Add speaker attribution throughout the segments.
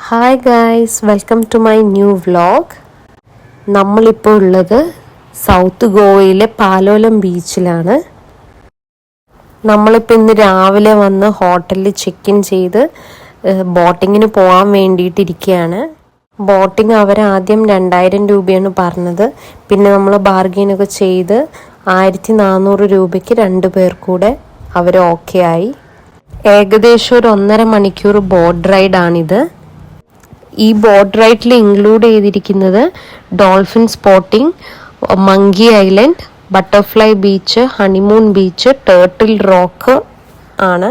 Speaker 1: Hi guys, welcome to my new vlog. നമ്മളിപ്പോൾ ഉള്ളത് south ഗോവയിലെ പാലോലം ബീച്ചിലാണ്. നമ്മളിപ്പോൾ ഇന്ന് രാവിലെ വന്ന് ഹോട്ടലിൽ ചെക്ക് ഇൻ ചെയ്ത് ബോട്ടിങ്ങിന് പോകാൻ വേണ്ടിയിട്ടിരിക്കുകയാണ്. ബോട്ടിങ് അവരാദ്യം 2000 രൂപയാണ് പറഞ്ഞത്. പിന്നെ നമ്മൾ ബാർഗെയിനൊക്കെ ചെയ്ത് 1400 രൂപയ്ക്ക് 2 പേർ കൂടെ അവർ ഓക്കെ ആയി. ഏകദേശം ഒരു 1.5 മണിക്കൂർ ബോട്ട് റൈഡാണിത്. ഈ ബോട്ട് റൈഡിൽ ഇൻക്ലൂഡ് ചെയ്തിരിക്കുന്നത് dolphin spotting, monkey island, butterfly beach, honeymoon beach, turtle rock ആണ്.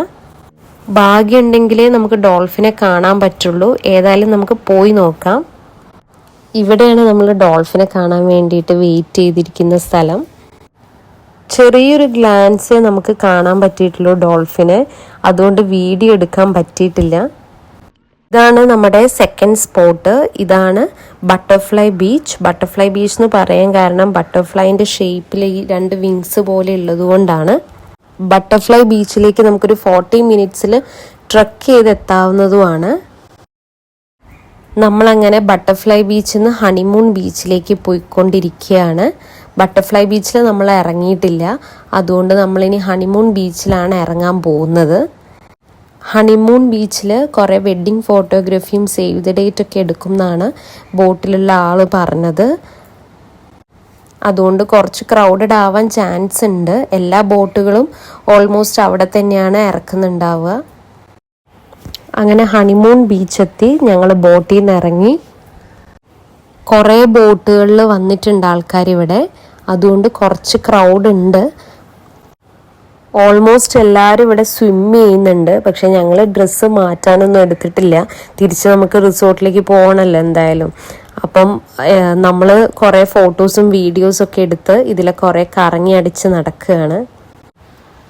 Speaker 1: ഭാഗ്യമുണ്ടെങ്കിലേ നമുക്ക് ഡോൾഫിനെ കാണാൻ പറ്റുള്ളൂ. ഏതായാലും നമുക്ക് പോയി നോക്കാം. ഇവിടെയാണ് നമ്മൾ ഡോൾഫിനെ കാണാൻ വേണ്ടിയിട്ട് വെയിറ്റ് ചെയ്തിരിക്കുന്ന സ്ഥലം. ചെറിയൊരു ഗ്ലാൻസേ നമുക്ക് കാണാൻ പറ്റിയിട്ടുള്ളൂ ഡോൾഫിനെ, അതുകൊണ്ട് വീഡിയോ എടുക്കാൻ പറ്റിയിട്ടില്ല. ഇതാണ് നമ്മുടെ സെക്കൻഡ് സ്പോട്ട്. ഇതാണ് ബട്ടർഫ്ലൈ ബീച്ച്. ബട്ടർഫ്ലൈ ബീച്ച് എന്ന് പറയാൻ കാരണം ബട്ടർഫ്ലൈൻ്റെ ഷേപ്പിൽ ഈ 2 വിങ്സ് പോലെ ഉള്ളത് കൊണ്ടാണ്. ബട്ടർഫ്ലൈ ബീച്ചിലേക്ക് നമുക്കൊരു 40 മിനിറ്റ്സിൽ ട്രക്ക് ചെയ്തെത്താവുന്നതുമാണ്. നമ്മളങ്ങനെ ബട്ടർഫ്ലൈ ബീച്ചിൽ നിന്ന് ഹണിമൂൺ ബീച്ചിലേക്ക് പോയിക്കൊണ്ടിരിക്കുകയാണ്. ബട്ടർഫ്ലൈ ബീച്ചിൽ നമ്മൾ ഇറങ്ങിയിട്ടില്ല, അതുകൊണ്ട് നമ്മളിനി ഹണിമൂൺ ബീച്ചിലാണ് ഇറങ്ങാൻ പോകുന്നത്. ഹണിമൂൺ ബീച്ചിൽ കുറേ വെഡ്ഡിങ് ഫോട്ടോഗ്രാഫിയും സേവ് ദ ഡേറ്റ് ഒക്കെ എടുക്കും എന്നാണ് ബോട്ടിലുള്ള ആൾ പറഞ്ഞത്. അതുകൊണ്ട് കുറച്ച് ക്രൗഡഡ് ആവാൻ ചാൻസ് ഉണ്ട്. എല്ലാ ബോട്ടുകളും ഓൾമോസ്റ്റ് അവിടെ തന്നെയാണ് ഇറക്കുന്നുണ്ടാവുക. അങ്ങനെ ഹണിമൂൺ ബീച്ചെത്തി ഞങ്ങൾ ബോട്ടിൽ നിന്ന് ഇറങ്ങി. കുറേ ബോട്ടുകളിൽ വന്നിട്ടുണ്ട് ആൾക്കാരിവിടെ, അതുകൊണ്ട് കുറച്ച് ക്രൗഡ് ഉണ്ട്. ഓൾമോസ്റ്റ് എല്ലാവരും ഇവിടെ സ്വിം ചെയ്യുന്നുണ്ട്. പക്ഷെ ഞങ്ങൾ ഡ്രസ്സ് മാറ്റാനൊന്നും എടുത്തിട്ടില്ല. തിരിച്ച് നമുക്ക് റിസോർട്ടിലേക്ക് പോകണമല്ലോ എന്തായാലും. അപ്പം നമ്മൾ കുറേ ഫോട്ടോസും വീഡിയോസൊക്കെ എടുത്ത് ഇതിലെ കുറേ കറങ്ങി അടിച്ച് നടക്കുകയാണ്.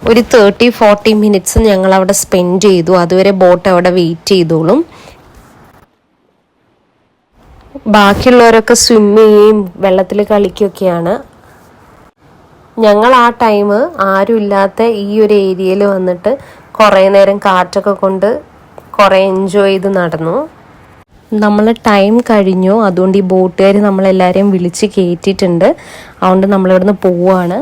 Speaker 1: ഒരു 30-40 മിനിറ്റ്സ് ഞങ്ങൾ അവിടെ സ്പെൻഡ് ചെയ്തു. അതുവരെ ബോട്ട് അവിടെ വെയിറ്റ് ചെയ്തോളും. ബാക്കിയുള്ളവരൊക്കെ സ്വിം ചെയ്യുകയും വെള്ളത്തിൽ കളിക്കുകയൊക്കെയാണ്. ഞങ്ങൾ ആ ടൈം ആരുമില്ലാത്ത ഈ ഒരു ഏരിയയിൽ വന്നിട്ട് കുറേ നേരം കാറ്റൊക്കെ കൊണ്ട് കുറേ എൻജോയ് ചെയ്ത് നടന്നു. നമ്മൾ ടൈം കഴിഞ്ഞു, അതുകൊണ്ട് ഈ ബോട്ടുകാർ നമ്മളെല്ലാവരെയും വിളിച്ച് കയറ്റിയിട്ടുണ്ട്. അതുകൊണ്ട് നമ്മളിവിടുന്ന് പോവുകയാണ്.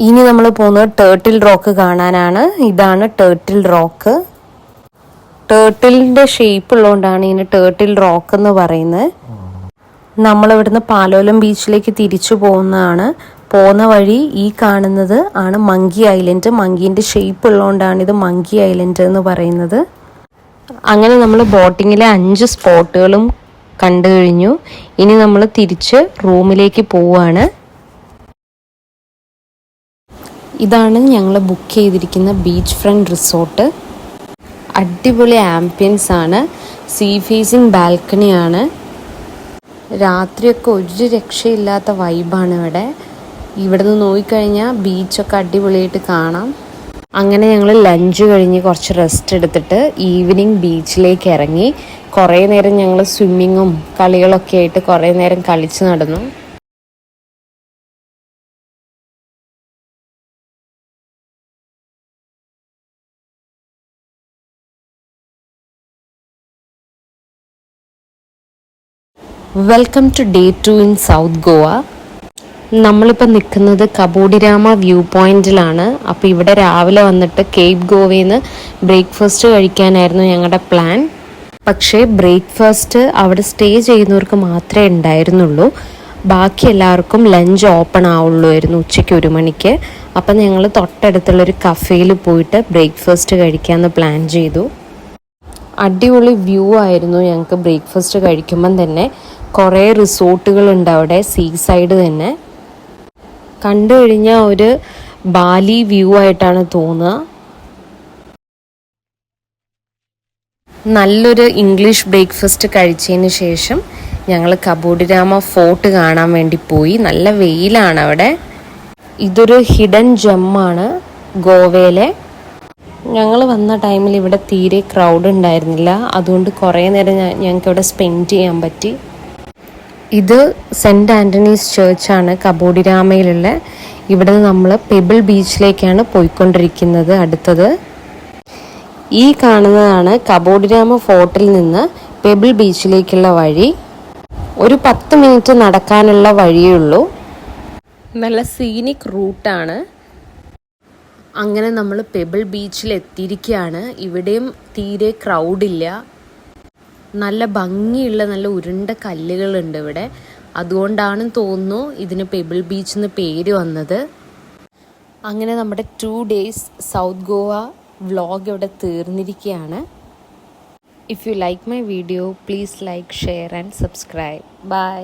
Speaker 1: ഇനി നമ്മൾ പോകുന്നത് ടേർട്ടിൽ റോക്ക് കാണാനാണ്. ഇതാണ് ടേർട്ടിൽ റോക്ക്. ടേർട്ടിലിൻ്റെ ഷേപ്പ് ഉള്ളതുകൊണ്ടാണ് ഇതിന് ടേർട്ടിൽ റോക്ക് എന്ന് പറയുന്നത്. നമ്മളിവിടുന്ന് പാലോലം ബീച്ചിലേക്ക് തിരിച്ചു പോകുന്നതാണ്. പോകുന്ന വഴി ഈ കാണുന്നത് ആണ് മങ്കി ഐലൻഡ്. മങ്കീൻ്റെ ഷേപ്പ് ഉള്ളതുകൊണ്ടാണ് ഇത് മങ്കി ഐലൻഡ് എന്ന് പറയുന്നത്. അങ്ങനെ നമ്മൾ ബോട്ടിങ്ങിലെ 5 സ്പോട്ടുകളും കണ്ടു കഴിഞ്ഞു. ഇനി നമ്മൾ തിരിച്ച് റൂമിലേക്ക് പോവുകയാണ്. ഇതാണ് ഞങ്ങൾ ബുക്ക് ചെയ്തിരിക്കുന്ന ബീച്ച് ഫ്രണ്ട് റിസോർട്ട്. അടിപൊളി ആംബിയൻസ് ആണ്. സീ ഫേസിങ് ബാൽക്കണിയാണ്. രാത്രിയൊക്കെ ഒരു രക്ഷയില്ലാത്ത വൈബാണ് ഇവിടെ. ഇവിടുന്ന് നോക്കിക്കഴിഞ്ഞാൽ ബീച്ചൊക്കെ അടിപൊളിയായിട്ട് കാണാം. അങ്ങനെ ഞങ്ങൾ ലഞ്ച് കഴിഞ്ഞ് കുറച്ച് റെസ്റ്റ് എടുത്തിട്ട് ഈവനിങ് ബീച്ചിലേക്ക് ഇറങ്ങി. കുറേ നേരം ഞങ്ങൾ സ്വിമ്മിങ്ങും കളികളൊക്കെ ആയിട്ട് കുറേ നേരം കളിച്ച് നടന്നു. Welcome to day 2 in south Goa. നമ്മളിപ്പോൾ നിൽക്കുന്നത് കബോഡിരാമ വ്യൂ പോയിന്റിലാണ്. അപ്പോൾ ഇവിടെ രാവിലെ വന്നിട്ട് കേപ്പ് ഗോവയിൽ നിന്ന് ബ്രേക്ക്ഫാസ്റ്റ് കഴിക്കാനായിരുന്നു ഞങ്ങളുടെ പ്ലാൻ. പക്ഷേ ബ്രേക്ക്ഫാസ്റ്റ് അവിടെ സ്റ്റേ ചെയ്യുന്നവർക്ക് മാത്രമേ ഉണ്ടായിരുന്നുള്ളൂ. ബാക്കി എല്ലാവർക്കും ലഞ്ച് ഓപ്പൺ ആവുള്ളൂ ഉച്ചയ്ക്ക് 1 മണിക്ക്. അപ്പം ഞങ്ങൾ തൊട്ടടുത്തുള്ളൊരു കഫേയിൽ പോയിട്ട് ബ്രേക്ക്ഫാസ്റ്റ് കഴിക്കാമെന്ന് പ്ലാൻ ചെയ്തു. അടിപൊളി വ്യൂ ആയിരുന്നു ഞങ്ങൾക്ക് ബ്രേക്ക്ഫാസ്റ്റ് കഴിക്കുമ്പം തന്നെ. കുറേ റിസോർട്ടുകളുണ്ട് അവിടെ സീ സൈഡ് തന്നെ. കണ്ടു കഴിഞ്ഞാൽ ഒരു ബാലി വ്യൂ ആയിട്ടാണ് തോന്നുക. നല്ലൊരു ഇംഗ്ലീഷ് ബ്രേക്ക്ഫാസ്റ്റ് കഴിച്ചതിന് ശേഷം ഞങ്ങൾ കബോഡിരാമ ഫോർട്ട് കാണാൻ വേണ്ടി പോയി. നല്ല വെയിലാണ് അവിടെ. ഇതൊരു ഹിഡൻ ജെമ്മാണ് ഗോവയിലെ. ഞങ്ങൾ വന്ന ടൈമിൽ ഇവിടെ തീരെ ക്രൗഡ് ഉണ്ടായിരുന്നില്ല, അതുകൊണ്ട് കുറേ നേരം ഞങ്ങൾക്ക് ഇവിടെ സ്പെൻഡ് ചെയ്യാൻ പറ്റി. ഇത് സെൻറ്റ് ആൻ്റണീസ് ചേർച്ചാണ് കബോഡിരാമയിലുള്ള. ഇവിടെ നമ്മൾ പെബിൾ ബീച്ചിലേക്കാണ് പോയിക്കൊണ്ടിരിക്കുന്നത് അടുത്തത്. ഈ കാണുന്നതാണ് കബോഡിരാമ ഫോർട്ടിൽ നിന്ന് പെബിൾ ബീച്ചിലേക്കുള്ള വഴി. ഒരു 10 മിനിറ്റ് നടക്കാനുള്ള വഴിയേ ഉള്ളൂ. നല്ല സീനിക് റൂട്ടാണ്. അങ്ങനെ നമ്മൾ പെബിൾ ബീച്ചിൽ എത്തിയിരിക്കുകയാണ്. ഇവിടെയും തീരെ ക്രൗഡില്ല. നല്ല ഭംഗിയുള്ള നല്ല ഉരുണ്ട കല്ലുകളുണ്ട് ഇവിടെ. അതുകൊണ്ടാണ് തോന്നുന്നു ഇതിന് പെബിൾ ബീച്ച് എന്ന് പേര് വന്നത്. അങ്ങനെ നമ്മുടെ 2 days സൗത്ത് ഗോവ വ്ളോഗ് ഇവിടെ തീർന്നിരിക്കുകയാണ്. If you like my video please like, share and subscribe. By.